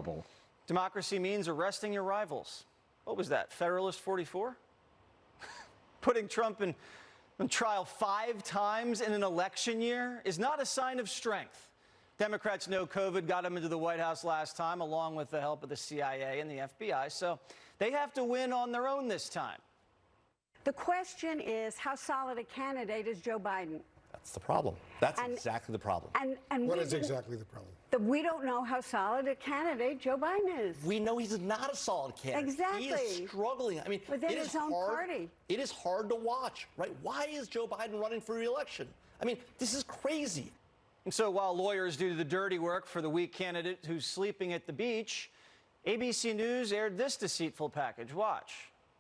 trouble. Democracy means arresting your rivals. What was that, Federalist 44? Putting Trump on trial 5 times in an election year is not a sign of strength. Democrats know COVID got him into the White House last time, along with the help of the CIA and the FBI, so they have to win on their own this time. The question is, how solid a candidate is Joe Biden? That's the problem. That's exactly the problem. And what is exactly the problem? That we don't know how solid a candidate Joe Biden is. We know he's not a solid candidate. Exactly. He is struggling. I mean, within his own party. It is hard to watch, right? Why is Joe Biden running for re-election? I mean, this is crazy. And so while lawyers do the dirty work for the weak candidate who's sleeping at the beach, ABC News aired this deceitful package. Watch.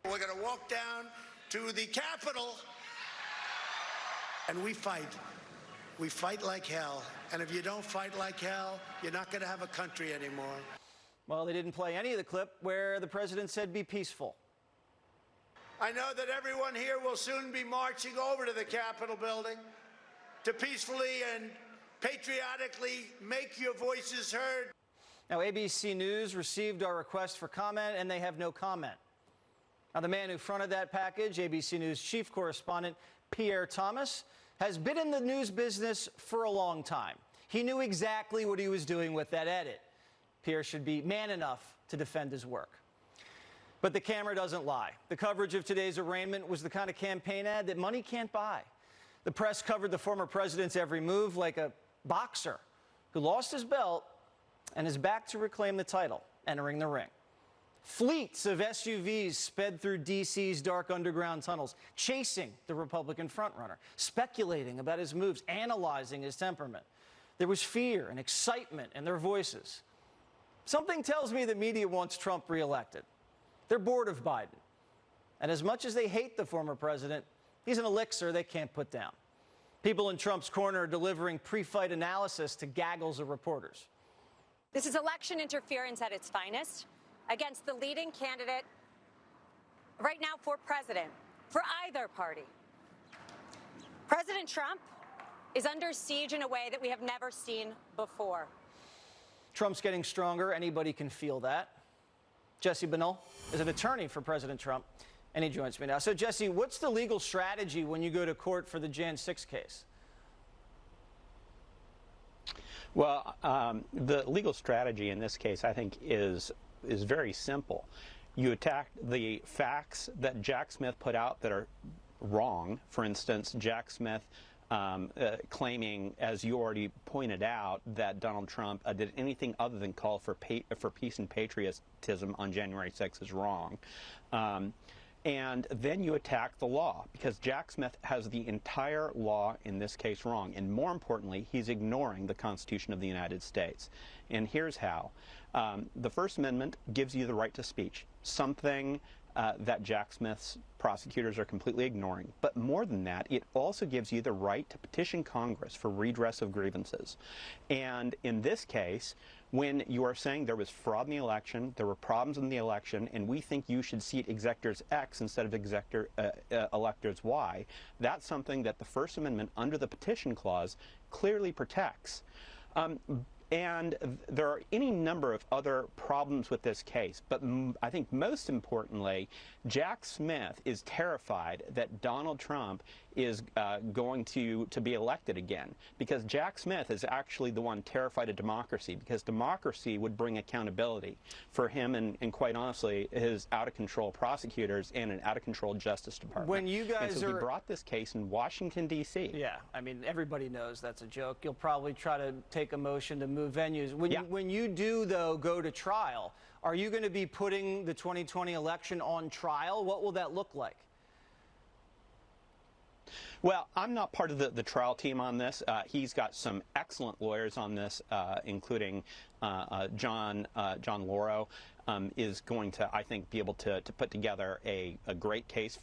We're going to walk down to the Capitol, and we fight. We fight like hell. And if you don't fight like hell, you're not going to have a country anymore. Well, they didn't play any of the clip where the president said be peaceful. I know that everyone here will soon be marching over to the Capitol building to peacefully and patriotically make your voices heard. Now, ABC News received our request for comment, and they have no comment. Now, the man who fronted that package, ABC News chief correspondent Pierre Thomas, has been in the news business for a long time. He knew exactly what he was doing with that edit. Pierre should be man enough to defend his work. But the camera doesn't lie. The coverage of today's arraignment was the kind of campaign ad that money can't buy. The press covered the former president's every move like a boxer who lost his belt and is back to reclaim the title, entering the ring. Fleets of SUVs sped through D.C.'s dark underground tunnels, chasing the Republican frontrunner, speculating about his moves, analyzing his temperament. There was fear and excitement in their voices. Something tells me the media wants Trump reelected. They're bored of Biden. And as much as they hate the former president, he's an elixir they can't put down. People in Trump's corner are delivering pre-fight analysis to gaggles of reporters. This is election interference at its finest against the leading candidate right now for president, for either party. President Trump is under siege in a way that we have never seen before. Trump's getting stronger. Anybody can feel that. Jesse Benall is an attorney for President Trump, and he joins me now. So, Jesse, what's the legal strategy when you go to court for the Jan 6 case? Well, the legal strategy in this case, I think, is very simple. You attack the facts that Jack Smith put out that are wrong. For instance, Jack Smith claiming, as you already pointed out, that Donald Trump did anything other than call for peace and patriotism on January 6th is wrong. And then you attack the law, because Jack Smith has the entire law in this case wrong. And more importantly, he's ignoring the Constitution of the United States. And here's how. The First Amendment gives you the right to speech, something that Jack Smith's prosecutors are completely ignoring. But more than that, it also gives you the right to petition Congress for redress of grievances. And in this case, when you are saying there was fraud in the election, there were problems in the election, and we think you should seat executors X instead of electors Y, that's something that the First Amendment under the petition clause clearly protects. And there are any number of other problems with this case, but I think most importantly, Jack Smith is terrified that Donald Trump is going to be elected again, because Jack Smith is actually the one terrified of democracy, because democracy would bring accountability for him and quite honestly, his out-of-control prosecutors and an out-of-control Justice Department. When you guys we brought this case in Washington, D.C. Yeah, I mean, everybody knows that's a joke. You'll probably try to take a motion to move venues. When you do, though, go to trial, are you going to be putting the 2020 election on trial? What will that look like? Well, I'm not part of the trial team on this. He's got some excellent lawyers on this, including John Lauro. Is going to, I think, be able to put together a great case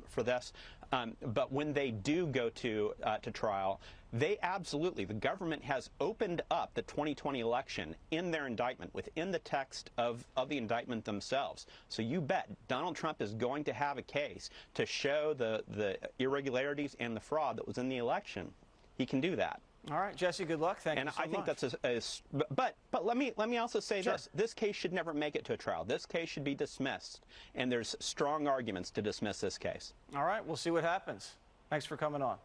for this. But when they do go to trial, they absolutely, the government has opened up the 2020 election in their indictment, within the text of the indictment themselves. So you bet Donald Trump is going to have a case to show the irregularities and the fraud that was in the election. He can do that. All right, Jesse, good luck. Thank you so much. And I think that's but let me also say this. This case should never make it to a trial. This case should be dismissed, and there's strong arguments to dismiss this case. All right, we'll see what happens. Thanks for coming on.